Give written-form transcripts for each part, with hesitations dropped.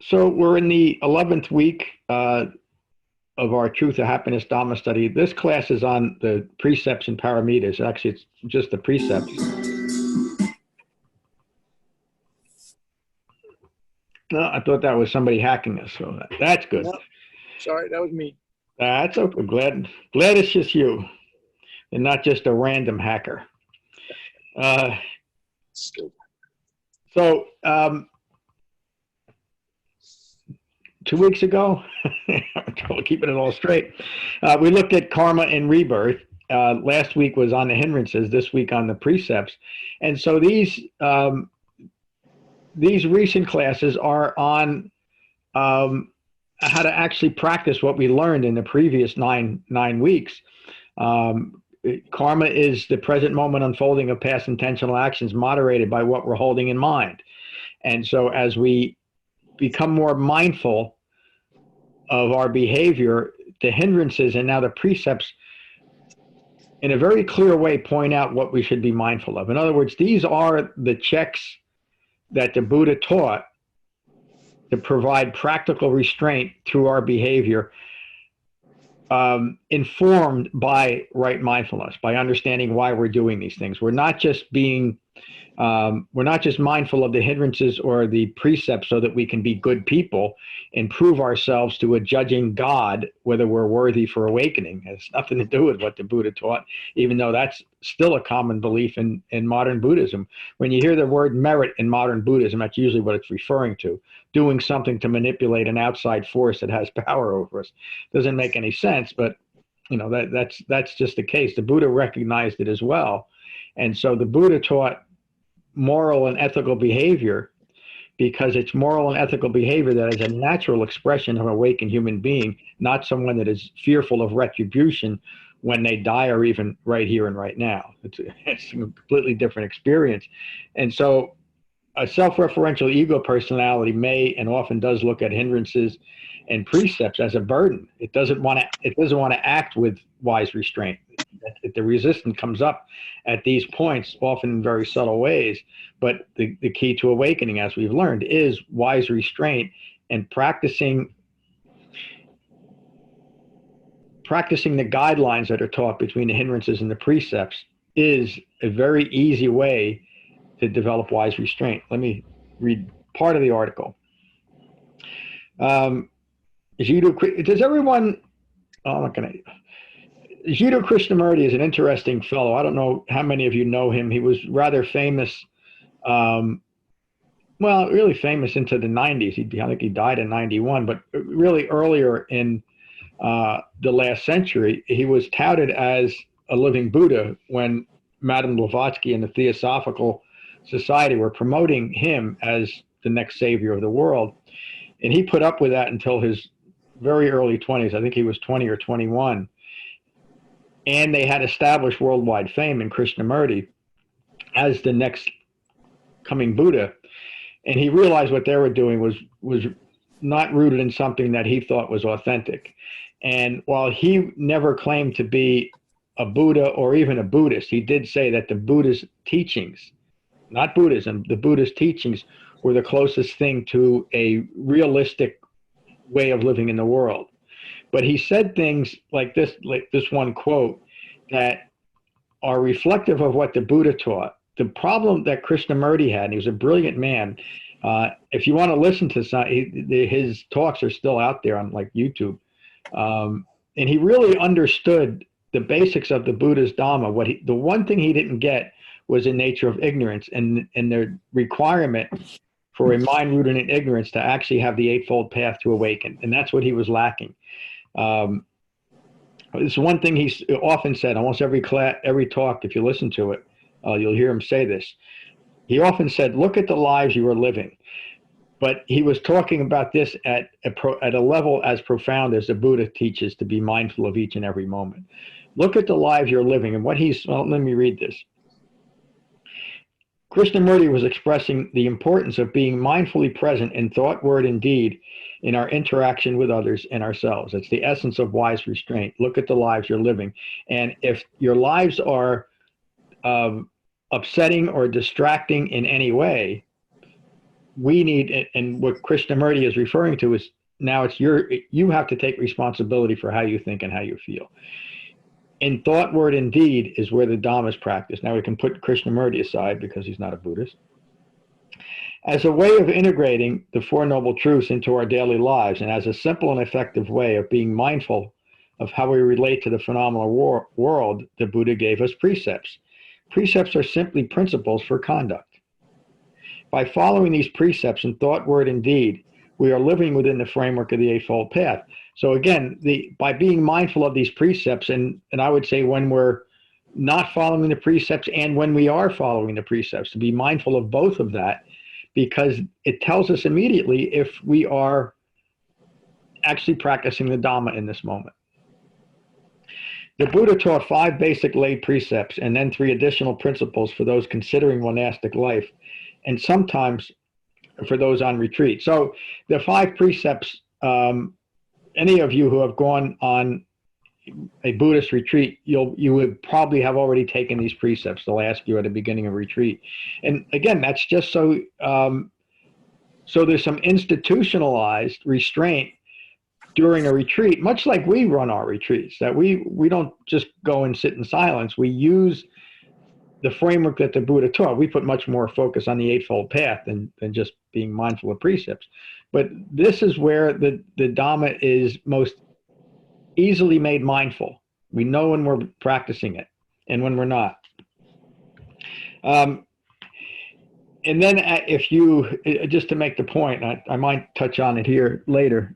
So we're in the 11th week of our Truth of Happiness Dhamma Study. This class is on the Precepts and Paramitas. Actually, it's just the precepts. No, I thought that was somebody hacking us, so that's good. No, sorry, that was me. That's okay. Glad it's just you and not just a random hacker. So 2 weeks ago, I'm keeping it all straight, we looked at karma and rebirth. Last week was on the hindrances, this week on the precepts. And so these recent classes are on how to actually practice what we learned in the previous nine weeks. Karma is the present moment unfolding of past intentional actions moderated by what we're holding in mind. And so as we become more mindful of our behavior, the hindrances and now the precepts in a very clear way point out what we should be mindful of. In other words, these are the checks that the Buddha taught to provide practical restraint through our behavior, informed by right mindfulness, by understanding why we're doing these things. We're not just being, we're not just mindful of the hindrances or the precepts so that we can be good people and prove ourselves to a judging God whether we're worthy for awakening. It has nothing to do with what the Buddha taught, even though that's still a common belief in modern Buddhism. When you hear the word merit in modern Buddhism, that's usually what it's referring to. Doing something to manipulate an outside force that has power over us. Doesn't make any sense, but you know, that's just the case. The Buddha recognized it as well. And so the Buddha taught moral and ethical behavior because it's moral and ethical behavior that is a natural expression of an awakened human being, not someone that is fearful of retribution when they die or even right here and right now. It's a completely different experience. And so a self-referential ego personality may and often does look at hindrances and precepts as a burden. It doesn't want to act with wise restraint. The resistance comes up at these points, often in very subtle ways. But the key to awakening, as we've learned, is wise restraint and practicing the guidelines that are taught between the hindrances and the precepts is a very easy way to develop wise restraint. Let me read part of the article. Does everyone, I'm not going to, Jiddu Krishnamurti is an interesting fellow. I don't know how many of you know him. He was rather famous, well, really famous into the 90s. I think he died in 91, but really earlier in the last century, he was touted as a living Buddha when Madame Blavatsky and the Theosophical Society were promoting him as the next savior of the world. And he put up with that until his very early 20s. I think he was 20 or 21. And they had established worldwide fame in Krishnamurti as the next coming Buddha. And he realized what they were doing was not rooted in something that he thought was authentic. And while he never claimed to be a Buddha or even a Buddhist, he did say that the Buddha's teachings, not Buddhism, the Buddha's teachings were the closest thing to a realistic way of living in the world. But he said things like this one quote that are reflective of what the Buddha taught. The problem that Krishnamurti had, and he was a brilliant man. If you want to listen to his talks are still out there on like YouTube. And he really understood the basics of the Buddha's Dhamma. The one thing he didn't get was the nature of ignorance and the requirement for a mind rooted in ignorance to actually have the eightfold path to awaken. And that's what he was lacking. It's one thing he often said, almost every talk, if you listen to it, you'll hear him say this. He often said, look at the lives you are living. But he was talking about this at a level as profound as the Buddha teaches to be mindful of each and every moment. Look at the lives you're living. And what let me read this. Krishnamurti was expressing the importance of being mindfully present in thought, word, and deed in our interaction with others and ourselves. It's the essence of wise restraint. Look at the lives you're living. And if your lives are upsetting or distracting in any way, we need, and what Krishnamurti is referring to is now you have to take responsibility for how you think and how you feel. In thought, word, and deed is where the Dhamma is practiced. Now we can put Krishnamurti aside because he's not a Buddhist. As a way of integrating the Four Noble Truths into our daily lives, and as a simple and effective way of being mindful of how we relate to the phenomenal world, the Buddha gave us precepts. Precepts are simply principles for conduct. By following these precepts in thought, word, and deed, we are living within the framework of the Eightfold Path. So again, by being mindful of these precepts, and I would say when we're not following the precepts and when we are following the precepts, to be mindful of both of that, because it tells us immediately if we are actually practicing the Dhamma in this moment. The Buddha taught 5 basic lay precepts and then 3 additional principles for those considering monastic life, and sometimes for those on retreat. So the 5 precepts, any of you who have gone on a Buddhist retreat, you would probably have already taken these precepts. They'll ask you at the beginning of retreat. And again, that's just so there's some institutionalized restraint during a retreat, much like we run our retreats, that we don't just go and sit in silence. We use the framework that the Buddha taught. We put much more focus on the Eightfold Path than just being mindful of precepts. But this is where the Dhamma is most easily made mindful. We know when we're practicing it and when we're not. And then if you, just to make the point, I might touch on it here later.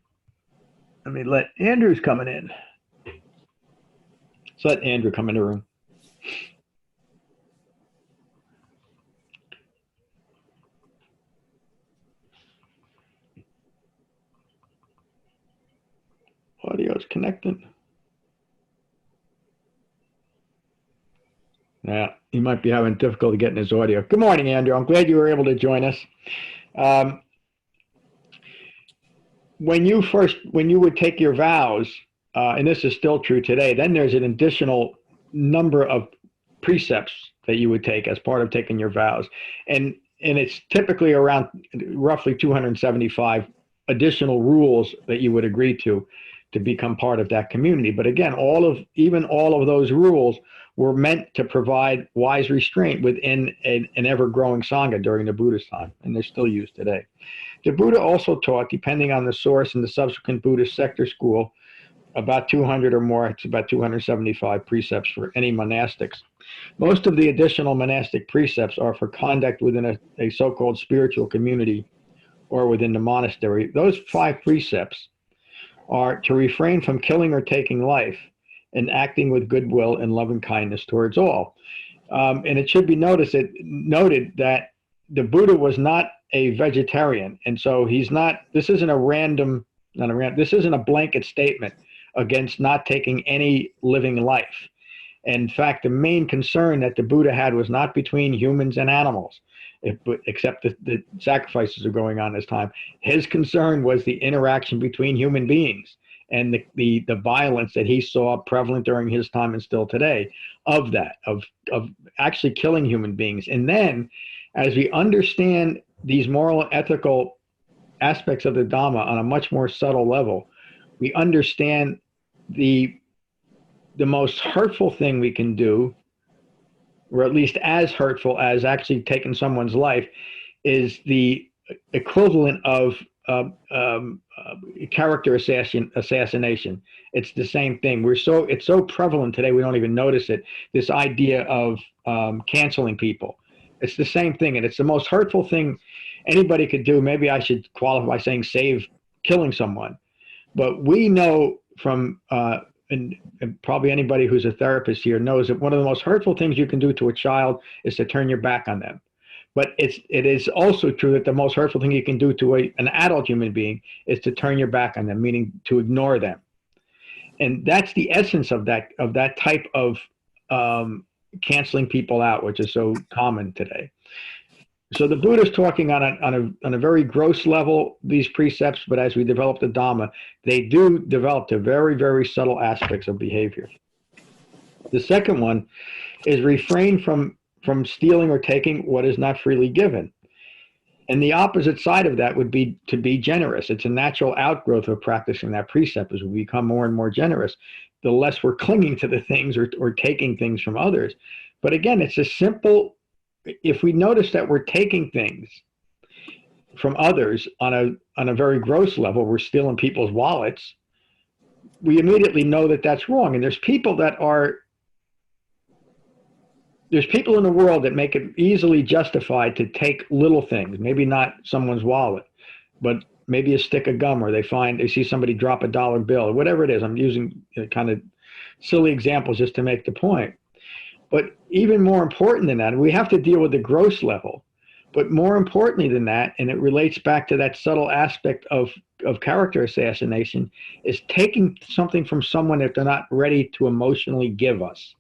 Let me let Andrew's coming in. Let's let Andrew come in the room. Audio's connecting. Yeah, he might be having difficulty getting his audio. Good morning, Andrew. I'm glad you were able to join us. When you would take your vows, and this is still true today, then there's an additional number of precepts that you would take as part of taking your vows. And it's typically around roughly 275 additional rules that you would agree to become part of that community. But again, even all of those rules were meant to provide wise restraint within an ever-growing Sangha during the Buddha's time, and they're still used today. The Buddha also taught, depending on the source and the subsequent Buddhist sector school, about 200 or more, it's about 275 precepts for any monastics. Most of the additional monastic precepts are for conduct within a so-called spiritual community or within the monastery. Those 5 precepts are to refrain from killing or taking life and acting with goodwill and loving kindness towards all. And it should be noted that the Buddha was not a vegetarian, and so this isn't a blanket statement against not taking any living life. In fact, the main concern that the Buddha had was not between humans and animals, except the sacrifices are going on this time. His concern was the interaction between human beings and the violence that he saw prevalent during his time and still today of actually killing human beings. And then as we understand these moral and ethical aspects of the Dhamma on a much more subtle level, we understand the most hurtful thing we can do, or at least as hurtful as actually taking someone's life, is the equivalent of character assassination. It's the same thing. It's so prevalent today we don't even notice it. This idea of canceling people. It's the same thing, and it's the most hurtful thing anybody could do. Maybe I should qualify by saying save killing someone. But we know from, and probably anybody who's a therapist here knows that one of the most hurtful things you can do to a child is to turn your back on them. But it is also true that the most hurtful thing you can do to an adult human being is to turn your back on them, meaning to ignore them. And that's the essence of that type of canceling people out, which is so common today. So the Buddha is talking on a very gross level, these precepts, but as we develop the Dhamma, they do develop to very, very subtle aspects of behavior. The second one is refrain from stealing or taking what is not freely given. And the opposite side of that would be to be generous. It's a natural outgrowth of practicing that precept. As we become more and more generous, the less we're clinging to the things or taking things from others. But again, it's a simple, if we notice that we're taking things from others on a very gross level, we're stealing people's wallets, we immediately know that that's wrong. And there's people in the world that make it easily justified to take little things, maybe not someone's wallet, but maybe a stick of gum, or they see somebody drop a dollar bill, or whatever it is. I'm using kind of silly examples just to make the point. But even more important than that, we have to deal with the gross level. But more importantly than that, and it relates back to that subtle aspect of character assassination, is taking something from someone that they're not ready to emotionally give us.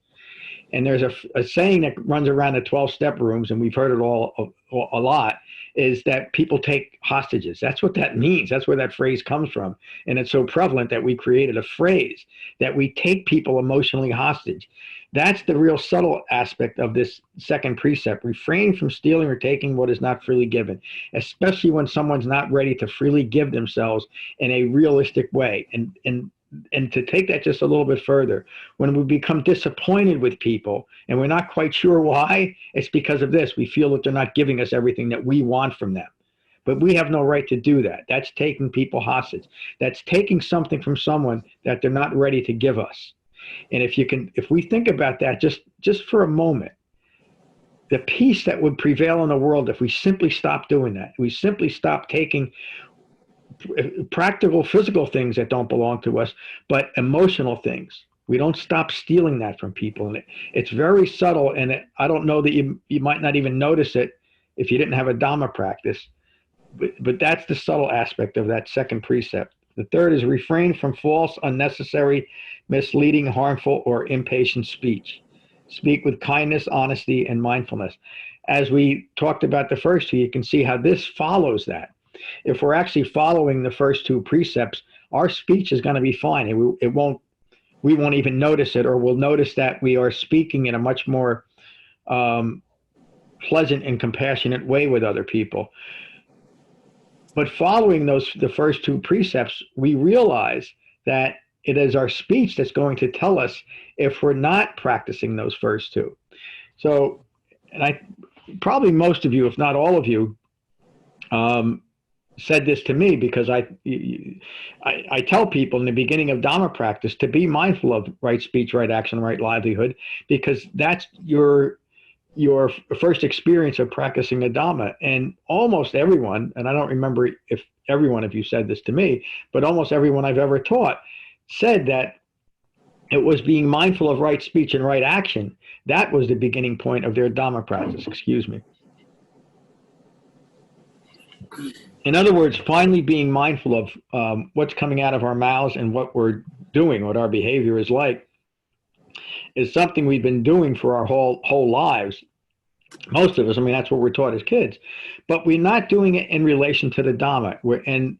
And there's a saying that runs around the 12-step rooms, and we've heard it all a lot, is that people take hostages. That's what that means. That's where that phrase comes from. And it's so prevalent that we created a phrase that we take people emotionally hostage. That's the real subtle aspect of this second precept. Refrain from stealing or taking what is not freely given, especially when someone's not ready to freely give themselves in a realistic way. And to take that just a little bit further, when we become disappointed with people and we're not quite sure why, it's because of this. We feel that they're not giving us everything that we want from them. But we have no right to do that. That's taking people hostage. That's taking something from someone that they're not ready to give us. And if we think about that just for a moment, the peace that would prevail in the world if we simply stop doing that, we simply stop taking practical physical things that don't belong to us, but emotional things. We don't stop stealing that from people. And it's very subtle, and I don't know that you might not even notice it if you didn't have a Dhamma practice, but that's the subtle aspect of that second precept. The third is refrain from false, unnecessary, misleading, harmful, or impatient speech. Speak with kindness, honesty, and mindfulness. As we talked about the first two, you can see how this follows that. If we're actually following the first two precepts, our speech is going to be fine. We won't even notice it, or we'll notice that we are speaking in a much more pleasant and compassionate way with other people. But following the first two precepts, we realize that it is our speech that's going to tell us if we're not practicing those first two. So, and probably most of you, if not all of you, said this to me, because I tell people in the beginning of Dhamma practice to be mindful of right speech, right action, right livelihood, because that's your first experience of practicing the Dhamma. And almost everyone, and I don't remember if every one of you said this to me, but almost everyone I've ever taught said that it was being mindful of right speech and right action. That was the beginning point of their Dhamma practice. Excuse me. In other words, finally being mindful of what's coming out of our mouths and what we're doing, what our behavior is like, is something we've been doing for our whole lives. Most of us, I mean, that's what we're taught as kids, but we're not doing it in relation to the Dhamma.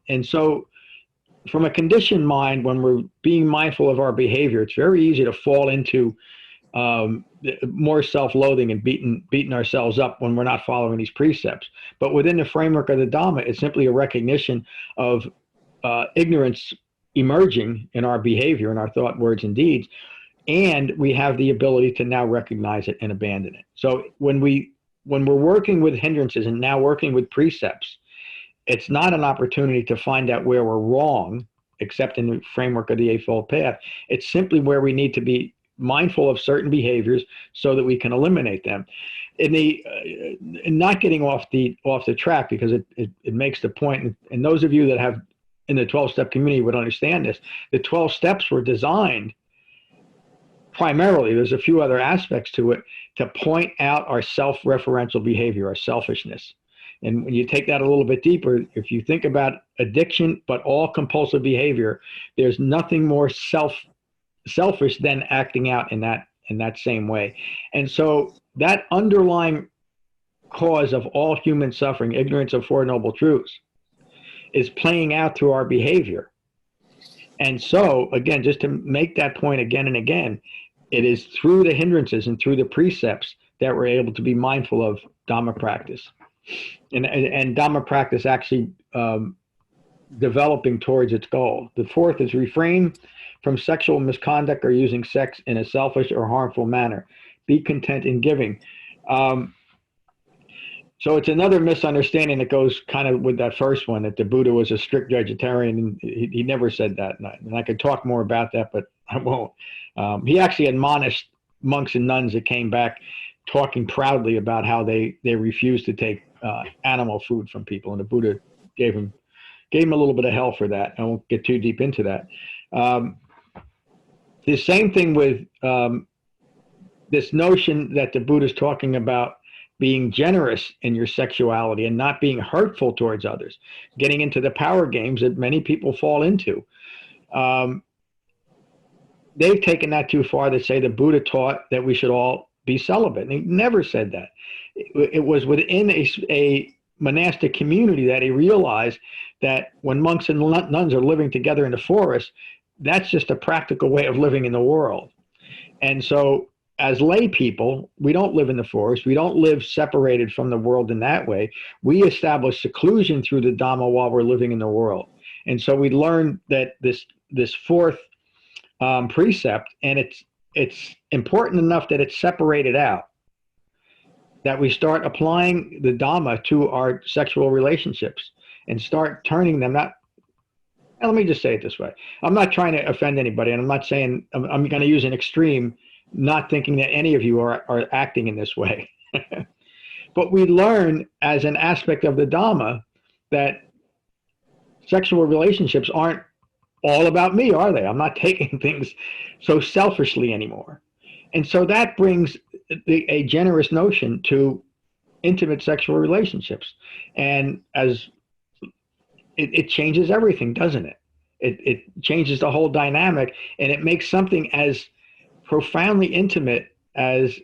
And so from a conditioned mind, when we're being mindful of our behavior, it's very easy to fall into more self-loathing and beating ourselves up when we're not following these precepts. But within the framework of the Dhamma, it's simply a recognition of ignorance emerging in our behavior, in our thought, words, and deeds. And we have the ability to now recognize it and abandon it. So when we're working with hindrances and now working with precepts, it's not an opportunity to find out where we're wrong, except in the framework of the Eightfold Path. It's simply where we need to be mindful of certain behaviors so that we can eliminate them. In not getting off the track, because it makes the point, and those of you that have in the 12-step community would understand this. The 12 steps were designed primarily, there's a few other aspects to it, to point out our self-referential behavior, our selfishness. And when you take that a little bit deeper, if you think about addiction, but all compulsive behavior, there's nothing more selfish than acting out in that same way. And so that underlying cause of all human suffering, ignorance of Four Noble Truths, is playing out through our behavior. And so, again, just to make that point again and again, it is through the hindrances and through the precepts that we're able to be mindful of Dhamma practice. and Dhamma practice actually developing towards its goal. The fourth is refrain from sexual misconduct or using sex in a selfish or harmful manner. Be content in giving. So it's another misunderstanding that goes kind of with that first one, that the Buddha was a strict vegetarian, and he never said that. And I could talk more about that, but I won't. He actually admonished monks and nuns that came back talking proudly about how they refused to take animal food from people, and the Buddha gave him a little bit of hell for that. I won't get too deep into that. The same thing with this notion that the Buddha's talking about being generous in your sexuality and not being hurtful towards others, getting into the power games that many people fall into. They've taken that too far to say the Buddha taught that we should all be celibate. And he never said that. It was within a monastic community that he realized that when monks and nuns are living together in the forest, that's just a practical way of living in the world. And so as lay people, we don't live in the forest. We don't live separated from the world in that way. We establish seclusion through the Dhamma while we're living in the world. And so we learn that this fourth precept, and it's important enough that it's separated out, that we start applying the Dhamma to our sexual relationships and start turning them not. Let me just say it this way. I'm not trying to offend anybody, and I'm not saying I'm going to use an extreme, not thinking that any of you are acting in this way. But we learn as an aspect of the Dhamma that sexual relationships aren't all about me, are they? I'm not taking things so selfishly anymore. And so that brings a generous notion to intimate sexual relationships. And as it changes everything, doesn't it? It changes the whole dynamic, and it makes something as profoundly intimate as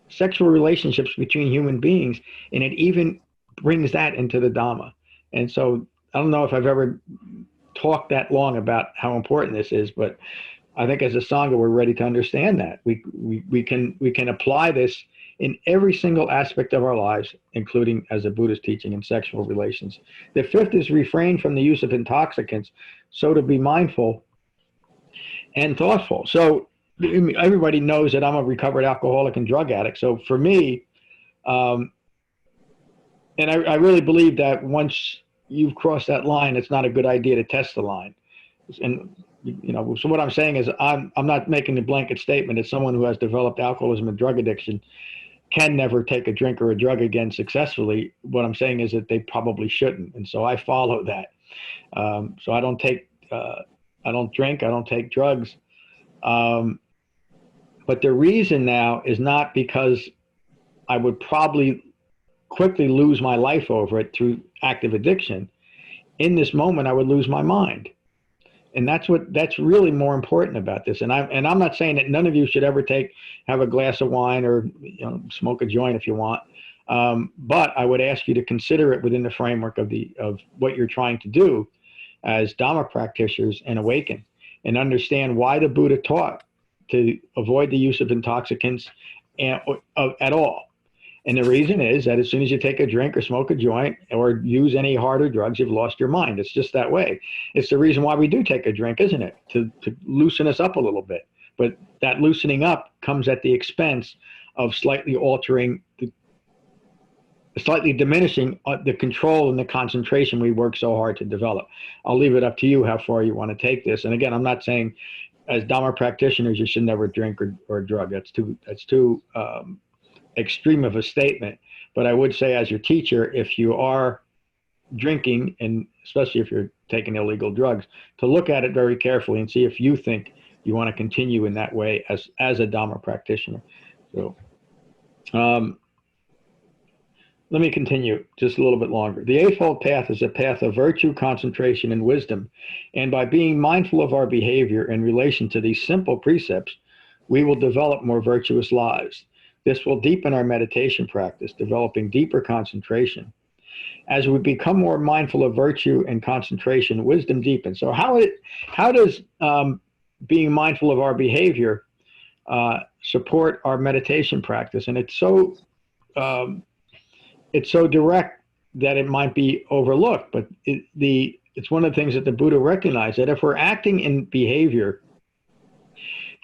sexual relationships between human beings, and it even brings that into the Dhamma. And so I don't know if I've ever talked that long about how important this is, but I think as a Sangha, we're ready to understand that. We can apply this in every single aspect of our lives, including as a Buddhist teaching in sexual relations. The fifth is refrain from the use of intoxicants, so to be mindful and thoughtful. So everybody knows that I'm a recovered alcoholic and drug addict. So for me, and I really believe that once you've crossed that line, it's not a good idea to test the line. And so what I'm saying is I'm not making a blanket statement that someone who has developed alcoholism and drug addiction can never take a drink or a drug again successfully. What I'm saying is that they probably shouldn't. And so I follow that. So I don't drink, I don't take drugs. But the reason now is not because I would probably quickly lose my life over it through active addiction. In this moment, I would lose my mind. And that's really more important about this. And I'm not saying that none of you should ever have a glass of wine or smoke a joint if you want. But I would ask you to consider it within the framework of what you're trying to do as Dhamma practitioners and awaken, and understand why the Buddha taught to avoid the use of intoxicants at all. And the reason is that as soon as you take a drink or smoke a joint or use any harder drugs, you've lost your mind. It's just that way. It's the reason why we do take a drink, isn't it? To loosen us up a little bit. But that loosening up comes at the expense of slightly diminishing the control and the concentration we work so hard to develop. I'll leave it up to you how far you want to take this. And again, I'm not saying as Dhamma practitioners you should never drink or drug. That's too extreme of a statement. But I would say as your teacher, if you are drinking, and especially if you're taking illegal drugs, to look at it very carefully and see if you think you want to continue in that way as a Dhamma practitioner. So let me continue just a little bit longer. The Eightfold Path is a path of virtue, concentration, and wisdom. And by being mindful of our behavior in relation to these simple precepts, we will develop more virtuous lives. This will deepen our meditation practice, developing deeper concentration. As we become more mindful of virtue and concentration, wisdom deepens. So how does being mindful of our behavior support our meditation practice? And it's so it's so direct that it might be overlooked. But it's one of the things that the Buddha recognized, that if we're acting in behavior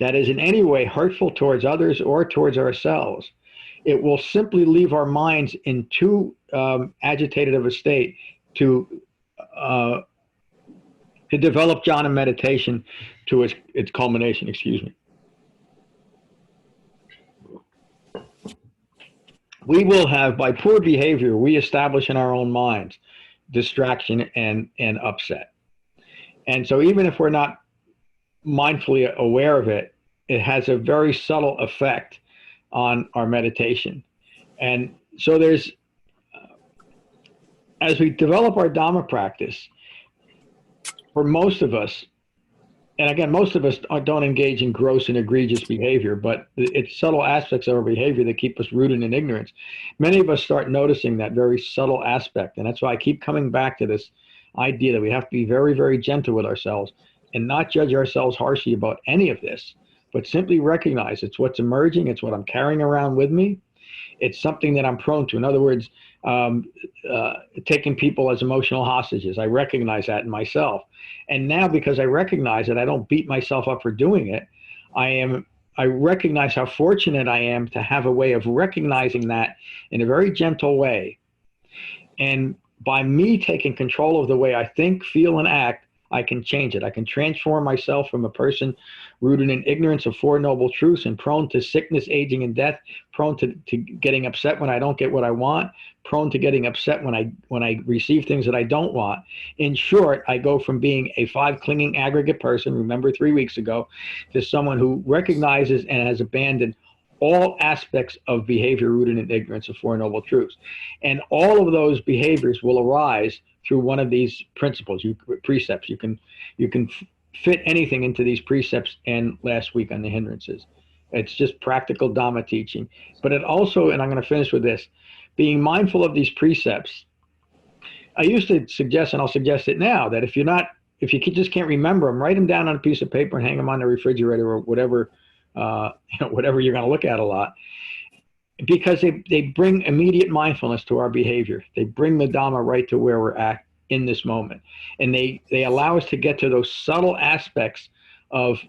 that is in any way hurtful towards others or towards ourselves, it will simply leave our minds in too agitated of a state to develop jhana meditation to its culmination. Excuse me. We will have, by poor behavior, we establish in our own minds distraction and upset. And so even if we're not mindfully aware of it, it has a very subtle effect on our meditation. And so there's, as we develop our Dhamma practice, for most of us, and again, most of us don't engage in gross and egregious behavior, but it's subtle aspects of our behavior that keep us rooted in ignorance. Many of us start noticing that very subtle aspect. And that's why I keep coming back to this idea that we have to be very, very gentle with ourselves and not judge ourselves harshly about any of this, but simply recognize it's what's emerging, it's what I'm carrying around with me, it's something that I'm prone to. In other words, taking people as emotional hostages. I recognize that in myself. And now, because I recognize it, I don't beat myself up for doing it. I recognize how fortunate I am to have a way of recognizing that in a very gentle way. And by me taking control of the way I think, feel, and act, I can change it. I can transform myself from a person rooted in ignorance of Four Noble Truths and prone to sickness, aging, and death, prone to getting upset when I don't get what I want, prone to getting upset when I receive things that I don't want. In short, I go from being a five clinging aggregate person, remember 3 weeks ago, to someone who recognizes and has abandoned all aspects of behavior rooted in ignorance of Four Noble Truths. And all of those behaviors will arise through one of these principles, precepts. You can fit anything into these precepts, and last week on the hindrances. It's just practical Dhamma teaching. But it also, and I'm going to finish with this, being mindful of these precepts. I used to suggest, and I'll suggest it now, that if you just can't remember them, write them down on a piece of paper and hang them on the refrigerator or whatever, whatever you're going to look at a lot. Because they bring immediate mindfulness to our behavior. They bring the Dhamma right to where we're at in this moment. And they allow us to get to those subtle aspects of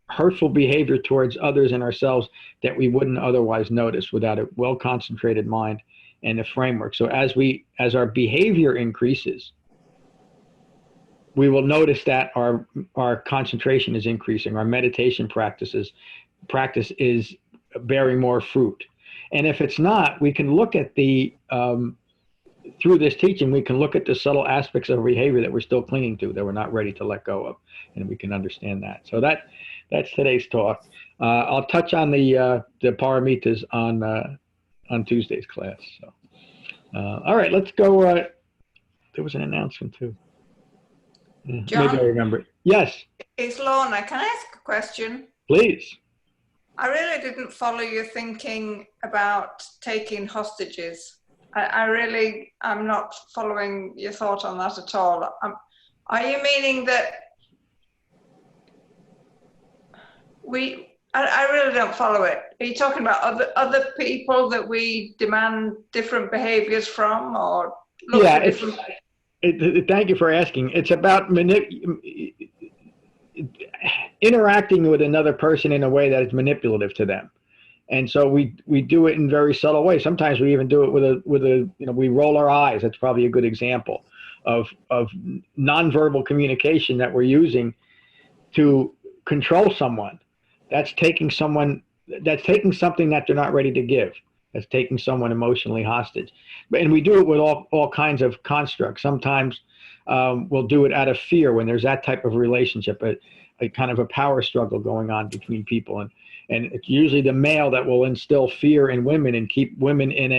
hurtful behavior towards others and ourselves that we wouldn't otherwise notice without a well-concentrated mind and a framework. So as our behavior increases, we will notice that our concentration is increasing, our meditation practice is bearing more fruit. And if it's not, we can look at through this teaching, we can look at the subtle aspects of behavior that we're still clinging to, that we're not ready to let go of, and we can understand that. So that's today's talk. I'll touch on the Paramitas on Tuesday's class. So, all right, let's go. There was an announcement too. John, maybe I remember it. Yes. It's Lorna. Can I ask a question? Please. I really didn't follow your thinking about taking hostages. I'm not following your thought on that at all. Are you meaning that I really don't follow it. Are you talking about other people that we demand different behaviors from, or look for different? Thank you for asking. It's about interacting with another person in a way that is manipulative to them. And so we do it in very subtle ways. Sometimes we even do it with a we roll our eyes. That's probably a good example of nonverbal communication that we're using to control someone. That's taking something that they're not ready to give. That's taking someone emotionally hostage. And we do it with all kinds of constructs. Sometimes we'll do it out of fear when there's that type of relationship, a kind of a power struggle going on between people. And it's usually the male that will instill fear in women and keep women in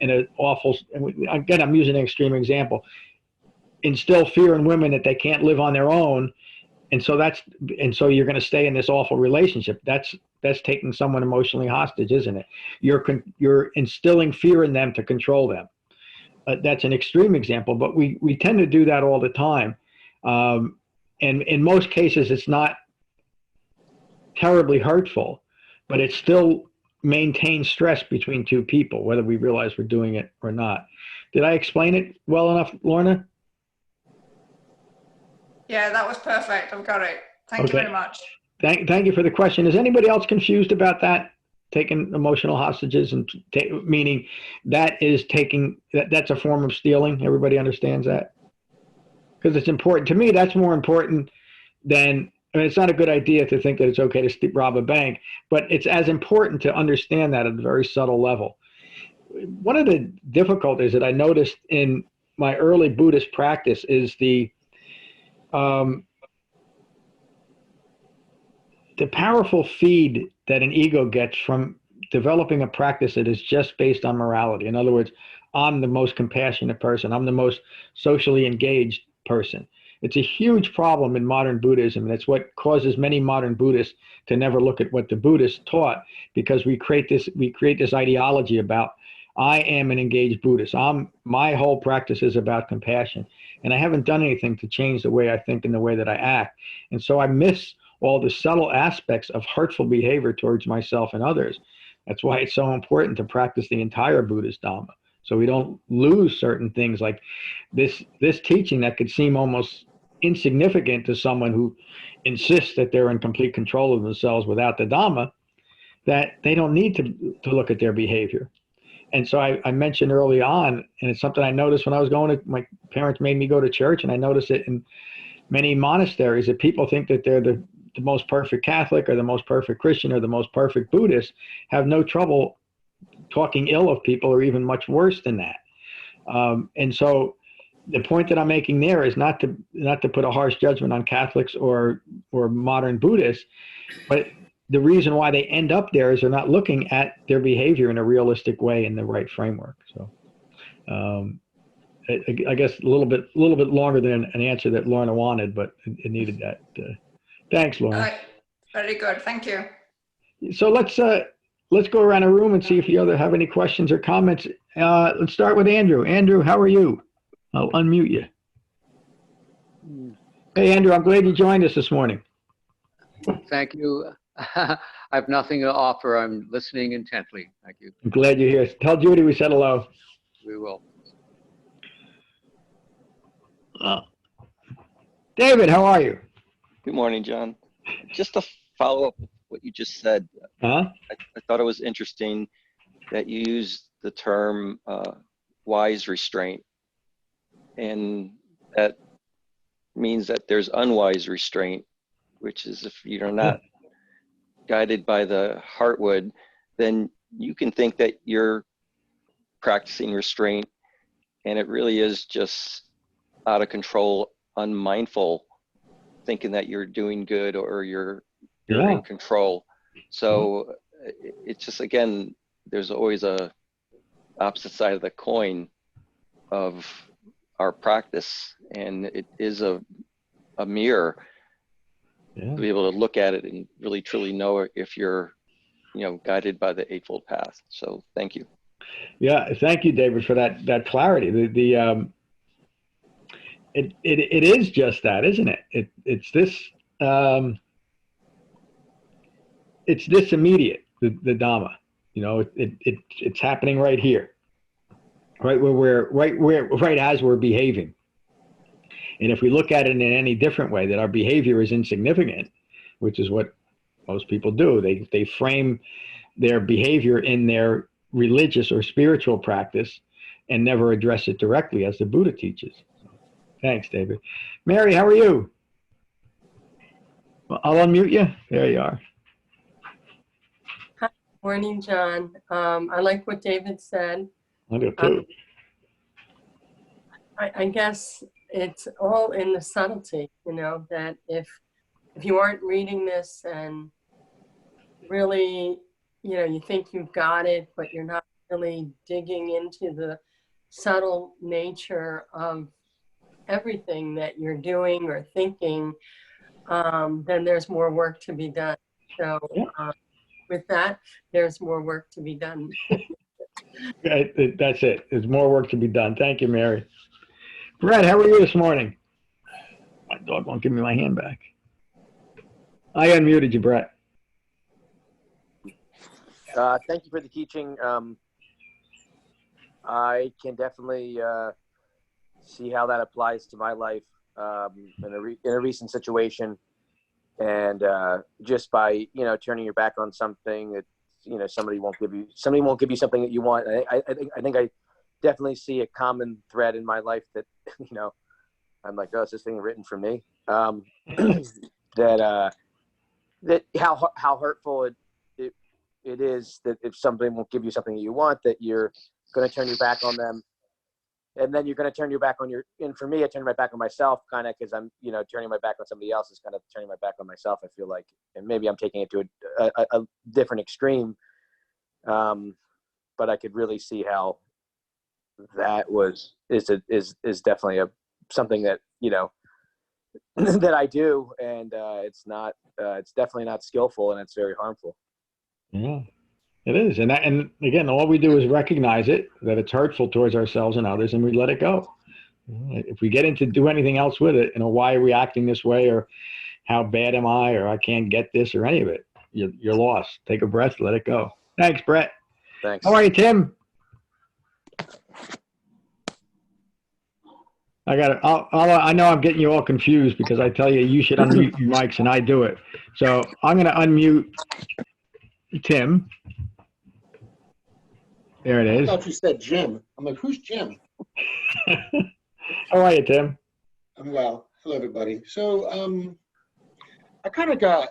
an awful, again, I'm using an extreme example, instill fear in women that they can't live on their own. And so you're going to stay in this awful relationship. That's taking someone emotionally hostage, isn't it? You're instilling fear in them to control them. That's an extreme example, but we tend to do that all the time. And in most cases, it's not terribly hurtful, but it's still maintain stress between two people, whether we realize we're doing it or not. Did I explain it well enough, Lorna? Yeah, that was perfect. I've got it. Thank you Okay. very much. Thank you for the question. Is anybody else confused about that? Taking emotional hostages and meaning that is taking, that's a form of stealing. Everybody understands that? Because it's important. To me, that's more important than, I mean, it's not a good idea to think that it's okay to rob a bank, but it's as important to understand that at a very subtle level. One of the difficulties that I noticed in my early Buddhist practice is the powerful feed that an ego gets from developing a practice that is just based on morality. In other words, I'm the most compassionate person. I'm the most socially engaged person. It's a huge problem in modern Buddhism, and it's what causes many modern Buddhists to never look at what the Buddhists taught, because we create this ideology about, I am an engaged Buddhist. My whole practice is about compassion, and I haven't done anything to change the way I think and the way that I act. And so I miss all the subtle aspects of hurtful behavior towards myself and others. That's why it's so important to practice the entire Buddhist Dhamma, so we don't lose certain things like this teaching that could seem almost insignificant to someone who insists that they're in complete control of themselves without the Dhamma, that they don't need to look at their behavior. And so I mentioned early on, and it's something I noticed when I was my parents made me go to church, and I noticed it in many monasteries, that people think that they're the most perfect Catholic or the most perfect Christian or the most perfect Buddhist, have no trouble talking ill of people, or even much worse than that. And so the point that I'm making there is not to put a harsh judgment on Catholics or modern Buddhists, but the reason why they end up there is they're not looking at their behavior in a realistic way in the right framework. So I guess a little bit longer than an answer that Lorna wanted, but it needed that. Thanks, Lorna. Very good. Thank you. So let's go around the room and see if you have any questions or comments. Let's start with Andrew. Andrew, how are you? I'll unmute you. Hey, Andrew, I'm glad you joined us this morning. Thank you. I have nothing to offer. I'm listening intently. Thank you. I'm glad you're here. Tell Judy we said hello. We will. David, how are you? Good morning, John. Just to follow up what you just said, Huh? I thought it was interesting that you used the term wise restraint, and that means that there's unwise restraint, which is if you're not guided by the heartwood, then you can think that you're practicing restraint, and it really is just out of control, unmindful, thinking that you're doing good or you're in control. So it's just, again, there's always a opposite side of the coin of our practice, and it is a mirror to be able to look at it and really truly know if you're guided by the Eightfold Path. So thank you. Yeah, thank you, David, for that clarity. It is just that, isn't it? It's this immediate, the Dhamma. It's happening right here, right where right as we're behaving. And if we look at it in any different way, that our behavior is insignificant, which is what most people do. They frame their behavior in their religious or spiritual practice and never address it directly as the Buddha teaches. Thanks, David. Mary, how are you? Well, I'll unmute you. There you are. Hi, morning, John. I like what David said. I do too. I guess it's all in the subtlety, that if you aren't reading this and really, you think you've got it, but you're not really digging into the subtle nature of everything that you're doing or thinking, then there's more work to be done. So with that, there's more work to be done. That's it. There's more work to be done. Thank you, Mary. Brett, how are you this morning? My dog won't give me my hand back. I unmuted you, Brett. Thank you for the teaching. I can definitely see how that applies to my life in a recent situation, and just by turning your back on something that somebody won't give you something that you want. I think I definitely see a common thread in my life that I'm like, oh, is this thing written for me? That how hurtful it is that if somebody won't give you something that you want, that you're going to turn your back on them, and then you're going to turn your back on and for me, I turn my back on myself, kind of, because I'm turning my back on somebody else is kind of turning my back on myself, I feel like, and maybe I'm taking it to a different extreme, but I could really see how that is definitely something that that I do, and it's definitely not skillful, and it's very harmful. Yeah, it is. And again, all we do is recognize it, that it's hurtful towards ourselves and others, and we let it go. If we get into do anything else with it, why are we acting this way, or how bad am I, or I can't get this, or any of it, you're lost. Take a breath, let it go. Thanks, Brett. Thanks. How are you, Tim? I know I'm getting you all confused because I tell you should unmute your mics and I do it. So I'm going to unmute Tim. There it is. I thought you said Jim. I'm like, who's Jim? How are you, Tim? I'm well. Hello, everybody. So I kind of got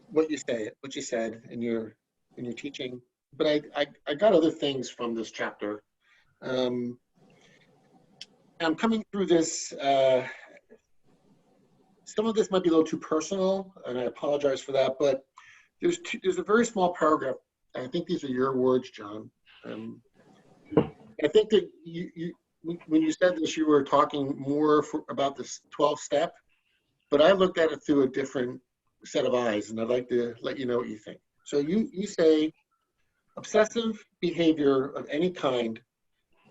what you said in your teaching, but I got other things from this chapter. I'm coming through this. Some of this might be a little too personal, and I apologize for that. But there's a very small paragraph. I think these are your words, John. I think that when you said this, you were talking more about this 12 step, but I looked at it through a different set of eyes, and I'd like to let you know what you think. So you say obsessive behavior of any kind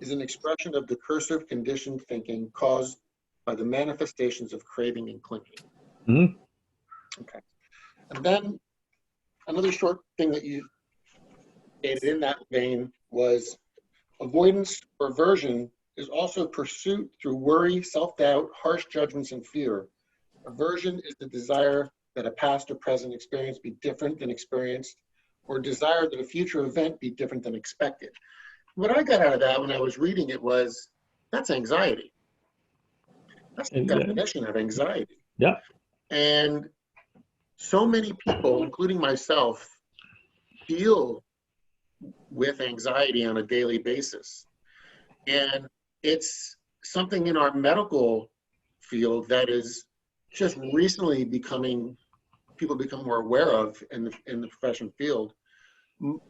is an expression of discursive conditioned thinking caused by the manifestations of craving and clinging. Mm-hmm. Okay. And then another short thing that you stated in that vein was avoidance or aversion is also pursuit through worry, self-doubt, harsh judgments, and fear. Aversion is the desire that a past or present experience be different than experienced, or desire that a future event be different than expected. What I got out of that when I was reading it was, that's anxiety. That's the definition of anxiety. Yeah. And so many people, including myself, deal with anxiety on a daily basis. And it's something in our medical field that is just recently people become more aware of in the profession field.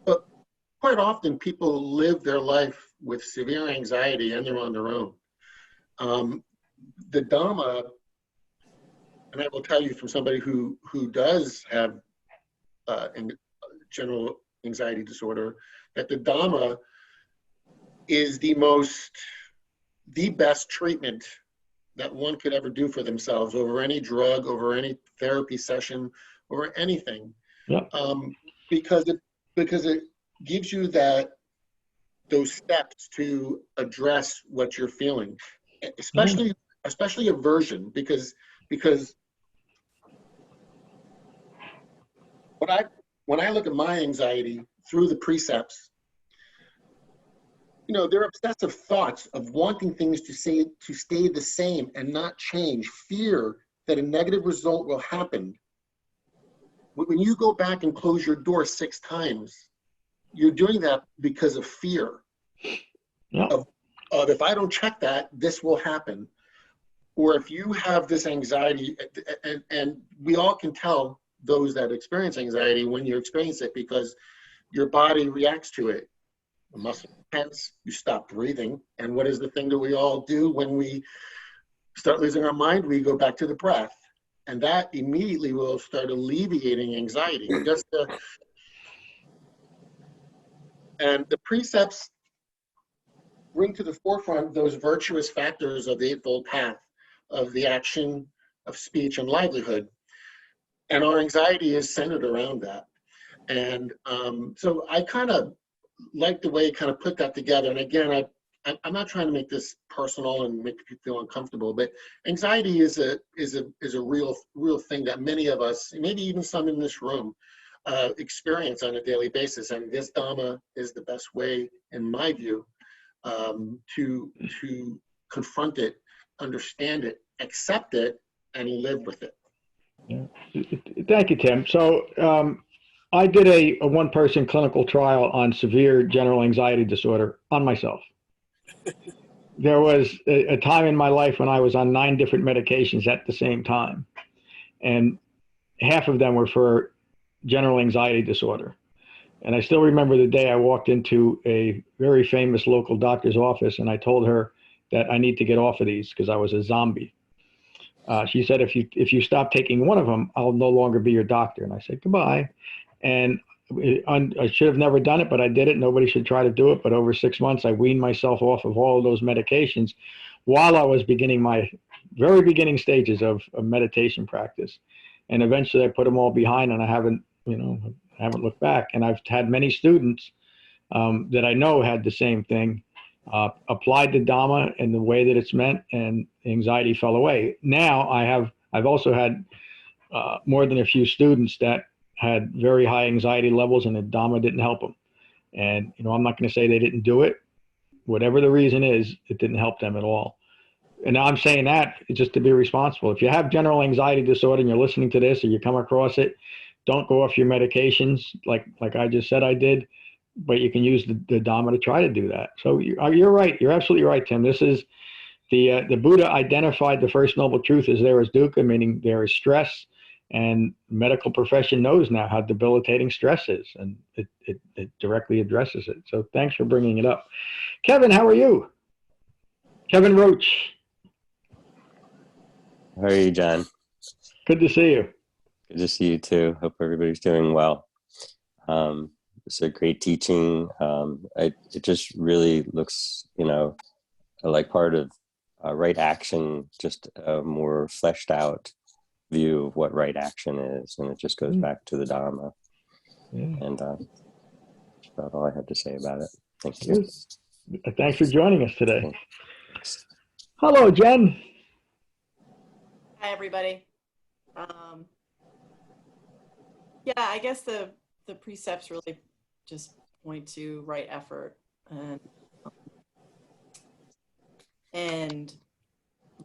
But quite often people live their life with severe anxiety and they're on their own. The Dhamma, and I will tell you from somebody who does have general anxiety disorder, that the Dhamma is the best treatment that one could ever do for themselves over any drug, over any therapy session, over anything. Yeah. Because it gives you those steps to address what you're feeling, especially aversion, because when I look at my anxiety through the precepts, they're obsessive thoughts of wanting things to stay the same and not change, fear that a negative result will happen. When you go back and close your door 6 times, you're doing that because of fear. Yeah. Of if I don't check that, this will happen. Or if you have this anxiety, and we all can tell those that experience anxiety when you experience it, because your body reacts to it. The muscle tense, you stop breathing. And what is the thing that we all do when we start losing our mind? We go back to the breath. And that immediately will start alleviating anxiety. And the precepts bring to the forefront those virtuous factors of the Eightfold Path, of the action of speech and livelihood. And our anxiety is centered around that. And so I kind of like the way you kind of put that together. And again, I'm not trying to make this personal and make you feel uncomfortable, but anxiety is a real thing that many of us, maybe even some in this room, experience on a daily basis. And this Dhamma is the best way, in my view, to confront it, understand it, accept it, and live with it. Yeah. Thank you, Tim. So I did a one-person clinical trial on severe general anxiety disorder on myself. There was a time in my life when I was on 9 different medications at the same time, and half of them were for general anxiety disorder. And I still remember the day I walked into a very famous local doctor's office, and I told her that I need to get off of these because I was a zombie. She said, if you stop taking one of them, I'll no longer be your doctor. And I said, goodbye. And I should have never done it, but I did it. Nobody should try to do it. But over 6 months, I weaned myself off of all of those medications while I was beginning my very beginning stages of meditation practice. And eventually I put them all behind, and I haven't looked back. And I've had many students that I know had the same thing, applied the Dhamma in the way that it's meant, and anxiety fell away. Now I've also had more than a few students that had very high anxiety levels, and the Dhamma didn't help them. And, I'm not going to say they didn't do it. Whatever the reason is, it didn't help them at all. And now I'm saying that just to be responsible. If you have general anxiety disorder and you're listening to this or you come across it, don't go off your medications like I just said I did, but you can use the Dhamma to try to do that. So you're right. You're absolutely right, Tim. This is the Buddha identified the first noble truth as there is dukkha, meaning there is stress. And medical profession knows now how debilitating stress is, and it directly addresses it. So thanks for bringing it up. Kevin, how are you? Kevin Roach. How are you, John? Good to see you. Good to see you too. Hope everybody's doing well. It's a great teaching. It just really looks, like part of right action, just a more fleshed out view of what right action is, and it just goes back to the Dhamma. Yeah. And that's about all I have to say about it. Thank you. Thanks for joining us today. Thanks. Hello, Jen. Hi, everybody. Yeah, I guess the precepts really just point to right effort and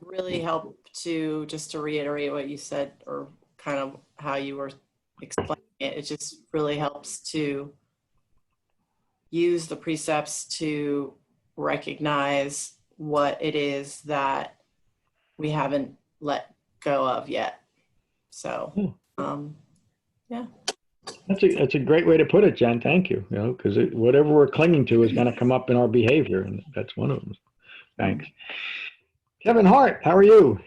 really help to reiterate what you said, or kind of how you were explaining it. It just really helps to use the precepts to recognize what it is that we haven't let go of yet. So, yeah. That's a great way to put it, Jen. Thank you. Because whatever we're clinging to is going to come up in our behavior, and that's one of them. Thanks. Kevin Hart, how are you?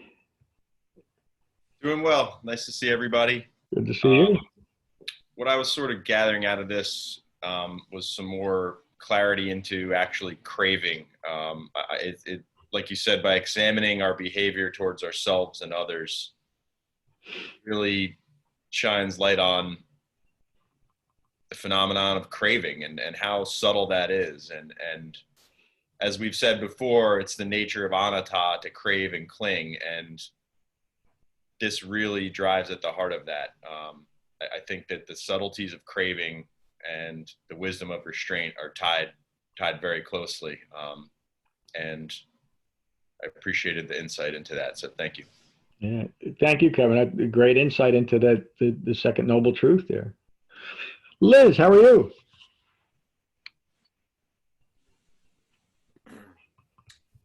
Doing well. Nice to see everybody. Good to see you. What I was sort of gathering out of this was some more clarity into actually craving. Like you said, by examining our behavior towards ourselves and others, really shines light on the phenomenon of craving and how subtle that is. And as we've said before, it's the nature of anatta to crave and cling. And this really drives at the heart of that. I think that the subtleties of craving and the wisdom of restraint are tied very closely. And I appreciated the insight into that. So thank you. Yeah, thank you, Kevin. A great insight into the second noble truth there. Liz, how are you?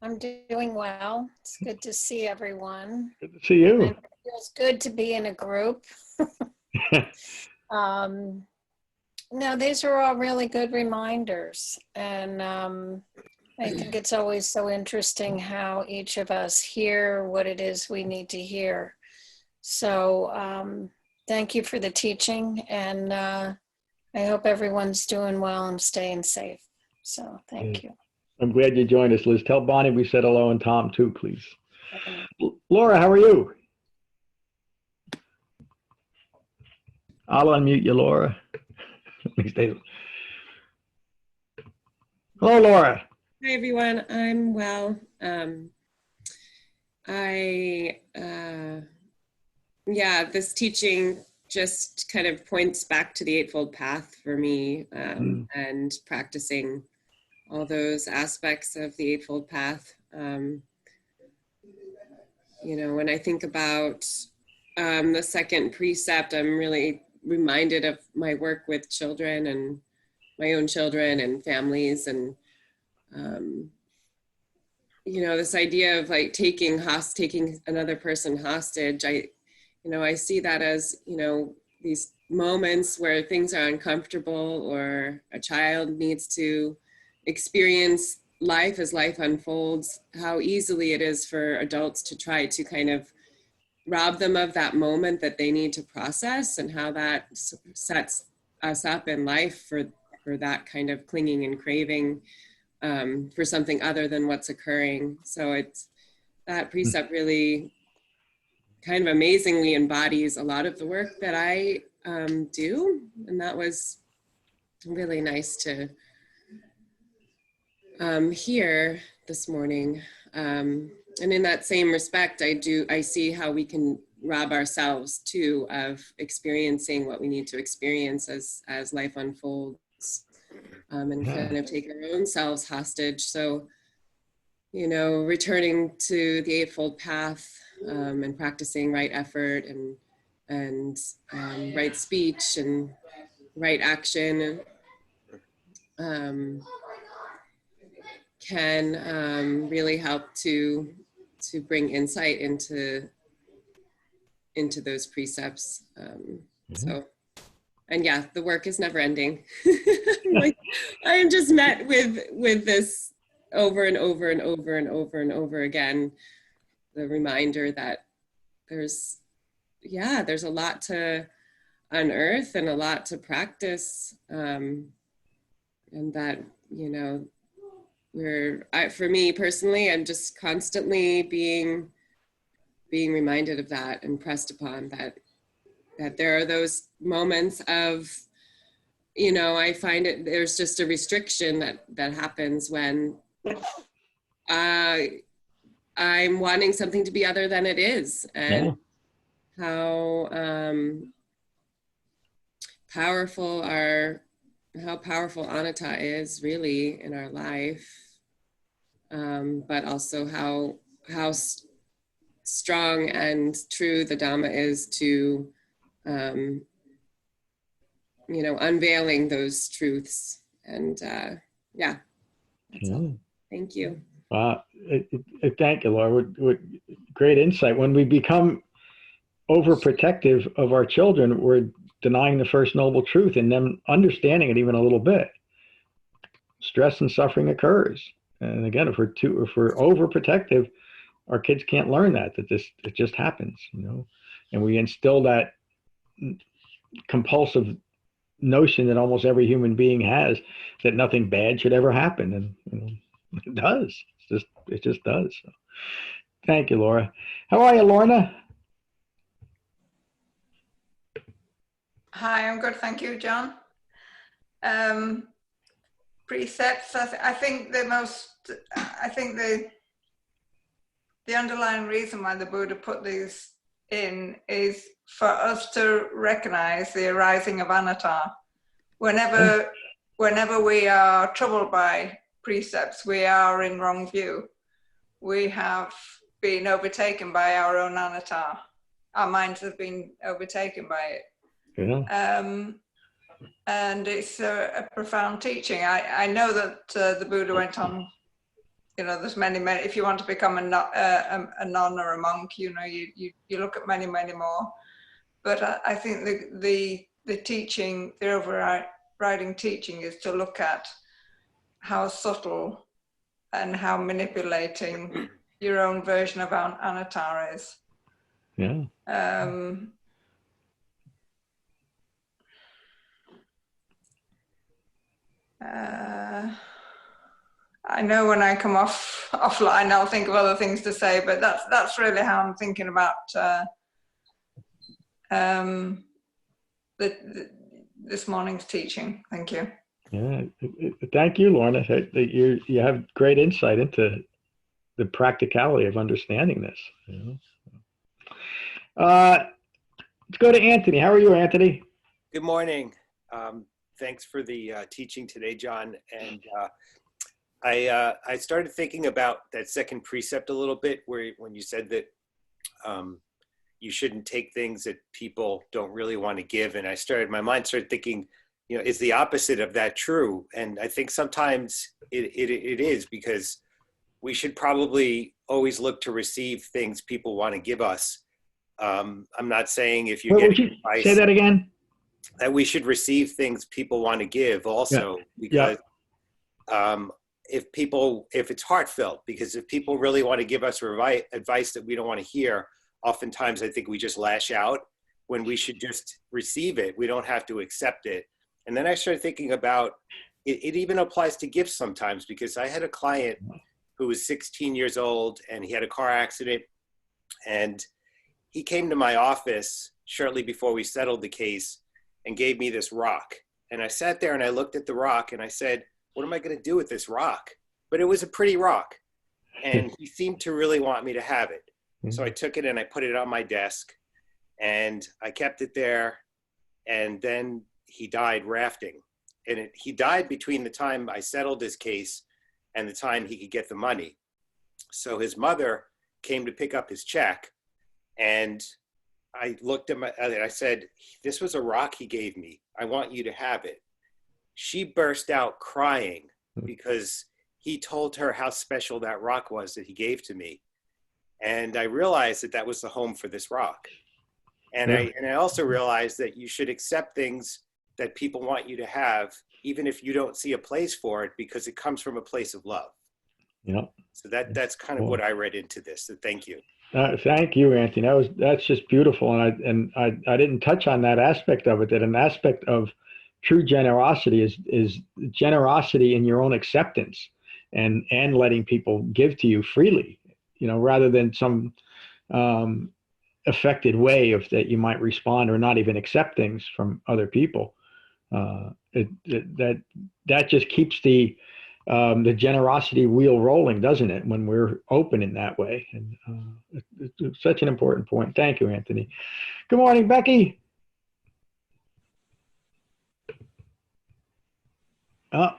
I'm doing well. It's good to see everyone. Good to see you. It feels good to be in a group. No, these are all really good reminders. And I think it's always so interesting how each of us hear what it is we need to hear. So thank you for the teaching. And I hope everyone's doing well and staying safe. So thank you. I'm glad you joined us, Liz. Tell Bonnie we said hello, and Tom too, please. Laura, how are you? I'll unmute you, Laura. these days. Hello, Laura. Hi, everyone. I'm well. This teaching just kind of points back to the Eightfold Path for me, and practicing all those aspects of the Eightfold Path. When I think about the second precept, I'm really reminded of my work with children and my own children and families, and this idea of like taking another person hostage. I see that as, these moments where things are uncomfortable, or a child needs to experience life as life unfolds, how easily it is for adults to try to kind of rob them of that moment that they need to process, and how that sets us up in life for that kind of clinging and craving for something other than what's occurring. So that precept really kind of amazingly embodies a lot of the work that I do. And that was really nice to hear this morning. And in that same respect, I see how we can rob ourselves too of experiencing what we need to experience as life unfolds, and kind of take our own selves hostage. So, returning to the Eightfold Path, and practicing right effort and right speech and right action can really help to bring insight into those precepts. So, and yeah, the work is never ending. I am just met with this over and over and over and over and over again. The reminder that there's a lot to unearth and a lot to practice, and that, for me personally, I'm just constantly being reminded of that and pressed upon that there are those moments of, I find there's just a restriction that happens when I'm wanting something to be other than it is, and how powerful anatta is really in our life, but also how strong and true the Dhamma is to unveiling those truths. And that's all. Thank you. Thank you, Laura. What great insight. When we become overprotective of our children, we're denying the first noble truth and them understanding it even a little bit. Stress and suffering occurs. And again, if we're overprotective, our kids can't learn that it just happens, and we instill that compulsive notion that almost every human being has, that nothing bad should ever happen. And it does. It just does. So, thank you, Laura. How are you, Lorna? Hi, I'm good, thank you, John. Precepts, I think the underlying reason why the Buddha put these in is for us to recognize the arising of anatta. Whenever we are troubled by precepts, we are in wrong view. We have been overtaken by our own anatta. Our minds have been overtaken by it. Yeah. And it's a profound teaching. I know that the Buddha went on, there's many, if you want to become a nun or a monk, you look at many, many more. But I think the teaching, the overriding teaching is to look at how subtle and how manipulating your own version of anatta is. Yeah. I know when I come offline, I'll think of other things to say, but that's really how I'm thinking about this morning's teaching. Thank you. Yeah, thank you, Lorna. You have great insight into the practicality of understanding this. You know? Let's go to Anthony. How are you, Anthony? Good morning. Thanks for the teaching today, John. And I started thinking about that second precept a little bit, when you said that you shouldn't take things that people don't really want to give. And my mind started thinking, you know, is the opposite of that true? And I think sometimes it is, because we should probably always look to receive things people want to give us. I'm not saying if you're getting advice, say that again. That we should receive things people want to give also, because if it's heartfelt, because if people really want to give us advice that we don't want to hear, oftentimes I think we just lash out when we should just receive it. We don't have to accept it. And then I started thinking about it even applies to gifts sometimes, because I had a client who was 16 years old and he had a car accident, and he came to my office shortly before we settled the case and gave me this rock. And I sat there and I looked at the rock and I said, what am I going to do with this rock? But it was a pretty rock. And he seemed to really want me to have it. So I took it and I put it on my desk and I kept it there. And then he died rafting. And he died between the time I settled his case and the time he could get the money. So his mother came to pick up his check, and I looked at I said, this was a rock he gave me. I want you to have it. She burst out crying because he told her how special that rock was that he gave to me. And I realized that was the home for this rock. And I also realized that you should accept things that people want you to have, even if you don't see a place for it, because it comes from a place of love. Yeah. So that's kind of what I read into this. So thank you. Thank you, Anthony. That's just beautiful. And I didn't touch on that aspect of it, that an aspect of true generosity is generosity in your own acceptance and letting people give to you freely, you know, rather than some affected way that you might respond or not even accept things from other people. That just keeps the generosity wheel rolling, doesn't it, when we're open in that way? And it's such an important point. Thank you, Anthony. Good morning, Becky. Let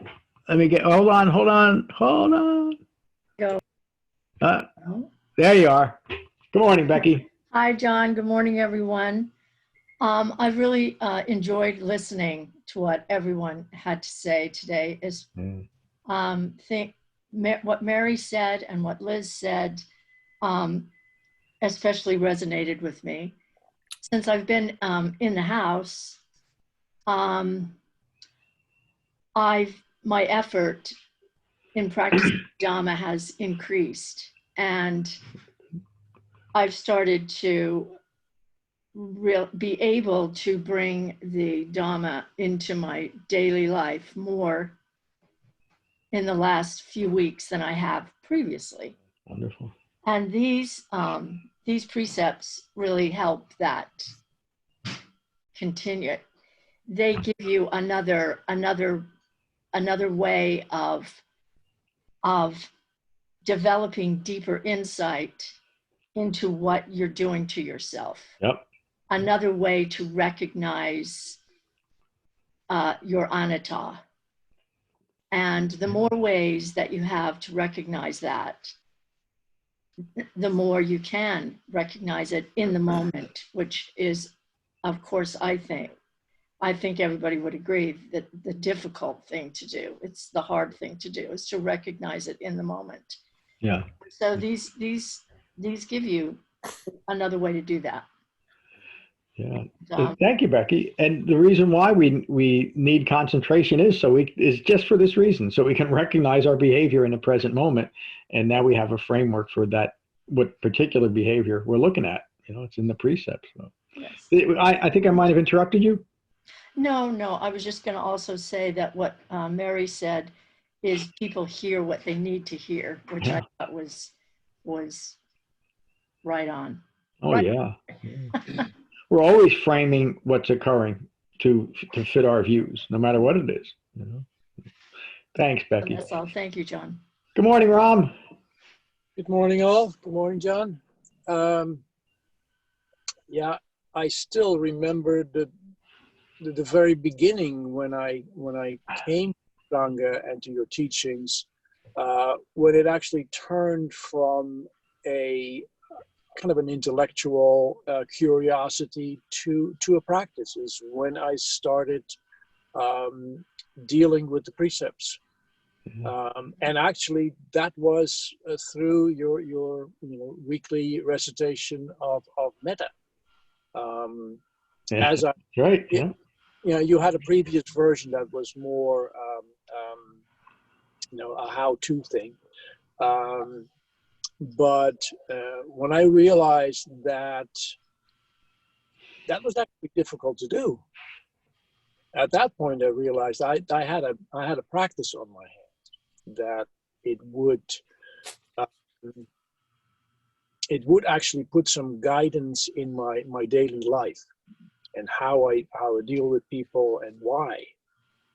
me hold on. Go. There you are. Good morning, Becky. Hi, John. Good morning, everyone. I've really enjoyed listening to what everyone had to say today. What Mary said and what Liz said especially resonated with me. Since I've been in the house, my effort in practicing Dhamma has increased, and I've started to be able to bring the Dhamma into my daily life more in the last few weeks than I have previously. Wonderful. And these precepts really help that continue. They give you another way of developing deeper insight into what you're doing to yourself. Yep. Another way to recognize your anatta. And the more ways that you have to recognize that, the more you can recognize it in the moment, which is, of course, I think everybody would agree that the difficult thing to do, it's the hard thing to do, is to recognize it in the moment. Yeah. So these give you another way to do that. Yeah. Thank you, Becky. And the reason why we need concentration is just for this reason, so we can recognize our behavior in the present moment. And now we have a framework for that, what particular behavior we're looking at. You know, it's in the precepts. So. Yes. I think I might have interrupted you. No. I was just going to also say that what Mary said is people hear what they need to hear, which I thought was right on. Oh, right. Yeah. We're always framing what's occurring to fit our views, no matter what it is. You know? Thanks, Becky. That's all. Thank you, John. Good morning, Ram. Good morning, all. Good morning, John. Yeah, I still remember the very beginning when I came to Sangha and to your teachings, when it actually turned from a kind of an intellectual curiosity to a practice, is when I started dealing with the precepts. And actually that was through your weekly recitation of Metta. As I, right, yeah. You had a previous version that was more a how-to thing. But when I realized that was actually difficult to do, at that point I realized I had a practice on my hands, that it would actually put some guidance in my daily life and how I deal with people and why.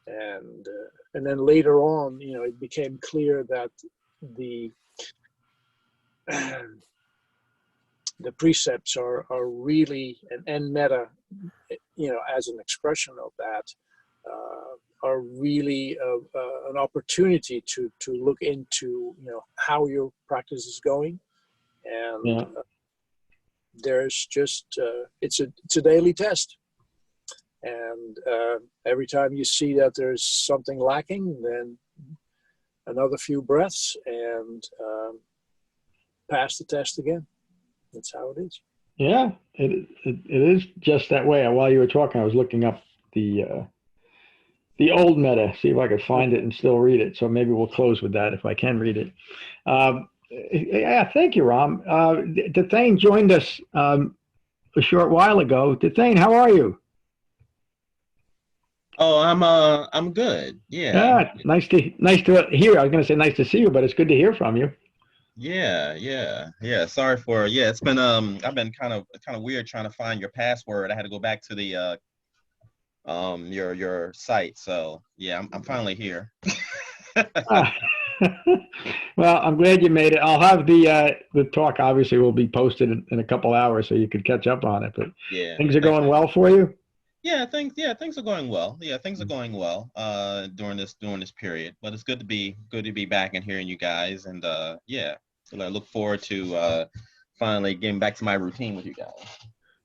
And then later on, it became clear that the precepts are really, and Metta, as an expression of that, are really an opportunity to look into, how your practice is going. And there's just, it's a daily test. And every time you see that there's something lacking, then another few breaths and pass the test again. That's how it is. Yeah, it is just that way. While you were talking, I was looking up the old Metta, see if I could find it and still read it. So maybe we'll close with that if I can read it. Yeah, thank you, Ram. Dathane joined us a short while ago. Dathane, how are you? Oh, I'm good. Yeah. Nice to hear. I was going to say nice to see you, but it's good to hear from you. Yeah. Sorry for it's been I've been kind of weird trying to find your password. I had to go back to the your site. So yeah, I'm finally here. Well, I'm glad you made it. I'll have the talk obviously will be posted in a couple hours, so you could catch up on it. But yeah, things are going well for you. Yeah, things are going well. Yeah, things are going well during this period. But it's good to be back and hearing you guys, and yeah, so I look forward to finally getting back to my routine with you guys.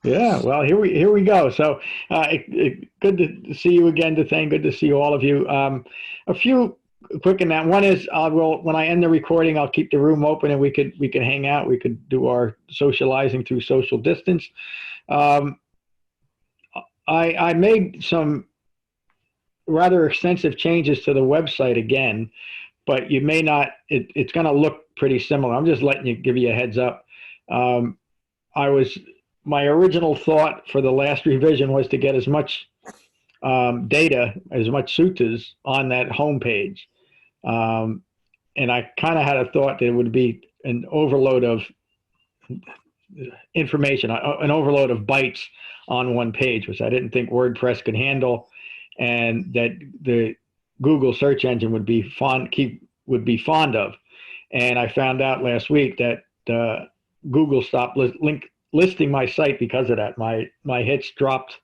Yeah, well, here we go. So good to see you again, Dathane. Good to see all of you. A few quick in that. One is when I end the recording, I'll keep the room open and we could hang out. We could do our socializing through social distance. I made some rather extensive changes to the website again, but you may not, it's going to look pretty similar. I'm just give you a heads up. My original thought for the last revision was to get as much data, as much suttas on that homepage. And I kind of had a thought that it would be an overload of information, an overload of bytes on one page, which I didn't think WordPress could handle, and that the Google search engine would be fond of. And I found out last week that Google stopped listing my site because of that. My hits dropped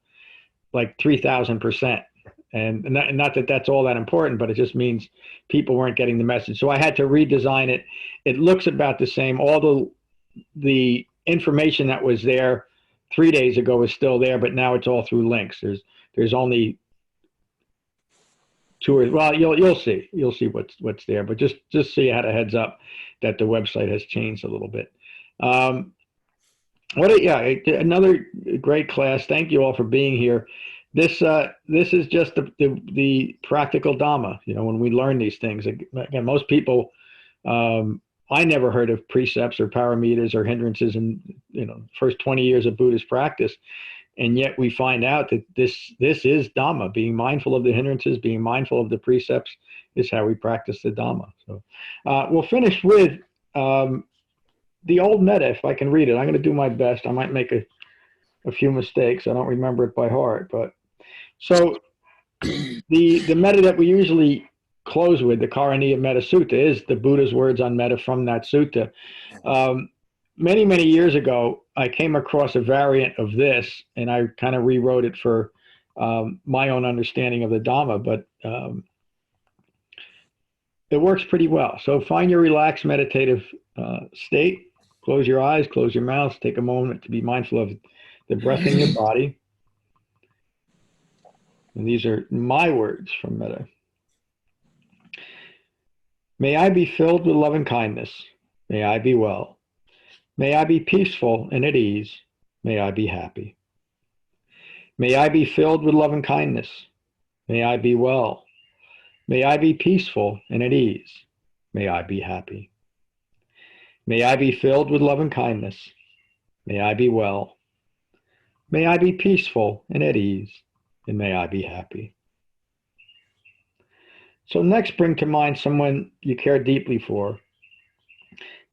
like 3,000%. And not that that's all that important, but it just means people weren't getting the message. So I had to redesign it. It looks about the same. All the information that was there 3 days ago is still there, but now it's all through links. There's only two or, well, you'll see what's there, but just so you had a heads up that the website has changed a little bit. Another great class. Thank you all for being here. This is just the practical Dhamma. When we learn these things, again, most people, I never heard of precepts or paramitas or hindrances in first 20 years of Buddhist practice, and yet we find out that this is Dhamma. Being mindful of the hindrances, being mindful of the precepts, is how we practice the Dhamma. So we'll finish with the old Metta, if I can read it. I'm going to do my best. I might make a few mistakes. I don't remember it by heart, but So the metta that we usually close with, the Karaniya Metta Sutta, is the Buddha's words on metta from that sutta. Many, many years ago, I came across a variant of this, and I kind of rewrote it for my own understanding of the Dhamma, but it works pretty well. So find your relaxed meditative state. Close your eyes, close your mouth, take a moment to be mindful of the breath in your body. And these are my words from Metta. May I be filled with love and kindness. May I be well. May I be peaceful and at ease. May I be happy. May I be filled with love and kindness. May I be well. May I be peaceful and at ease. May I be happy. May I be filled with love and kindness. May I be well. May I be peaceful and at ease. And may I be happy. So next, bring to mind someone you care deeply for,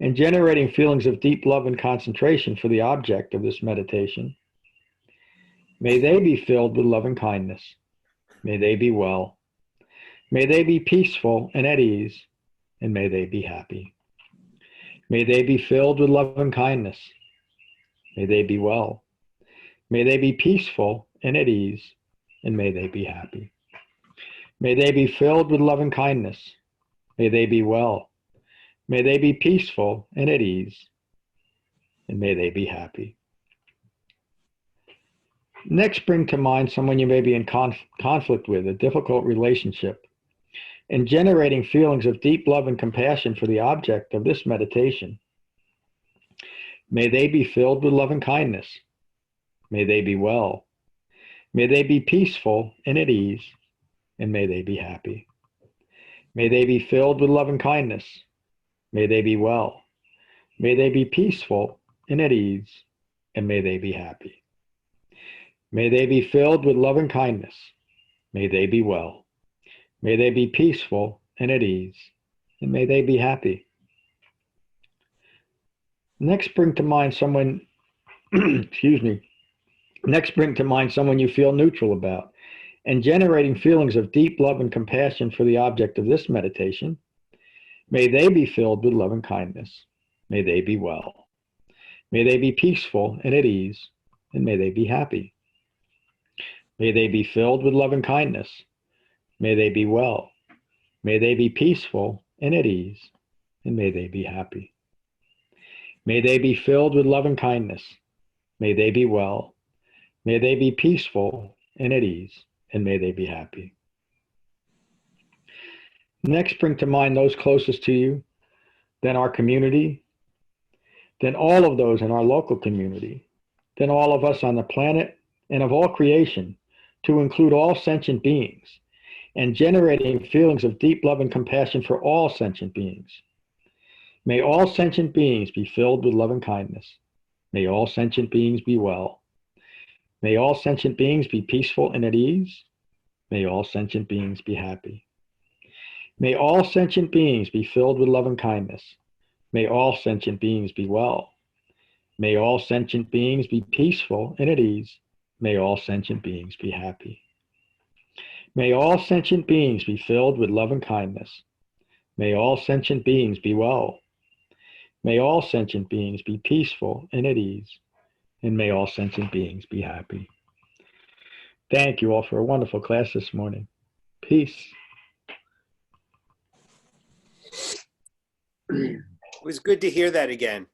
and generating feelings of deep love and concentration for the object of this meditation. May they be filled with love and kindness. May they be well. May they be peaceful and at ease, and may they be happy. May they be filled with love and kindness. May they be well. May they be peaceful and at ease, and may they be happy. May they be filled with love and kindness. May they be well. May they be peaceful and at ease, and may they be happy. Next, bring to mind someone you may be in conflict with, a difficult relationship, and generating feelings of deep love and compassion for the object of this meditation. May they be filled with love and kindness. May they be well. May they be peaceful and at ease, and may they be happy. May they be filled with love and kindness. May they be well. May they be peaceful and at ease, and may they be happy. May they be filled with love and kindness. May they be well. May they be peaceful and at ease, and may they be happy. Next, bring to mind someone, excuse me. Next, bring to mind someone you feel neutral about, and generating feelings of deep love and compassion for the object of this meditation. May they be filled with love and kindness. May they be well. May they be peaceful and at ease, and may they be happy. May they be filled with love and kindness. May they be well. May they be peaceful and at ease, and may they be happy. May they be filled with love and kindness. May they be well. May they be peaceful and at ease, and may they be happy. Next, bring to mind those closest to you, then our community, then all of those in our local community, then all of us on the planet and of all creation, to include all sentient beings, and generating feelings of deep love and compassion for all sentient beings. May all sentient beings be filled with love and kindness. May all sentient beings be well. May all sentient beings be peaceful and at ease. May all sentient beings be happy. May all sentient beings be filled with love and kindness. May all sentient beings be well. May all sentient beings be peaceful and at ease. May all sentient beings be happy. May all sentient beings be filled with love and kindness. May all sentient beings be well. May all sentient beings be peaceful and at ease. And may all sentient beings be happy. Thank you all for a wonderful class this morning. Peace. It was good to hear that again.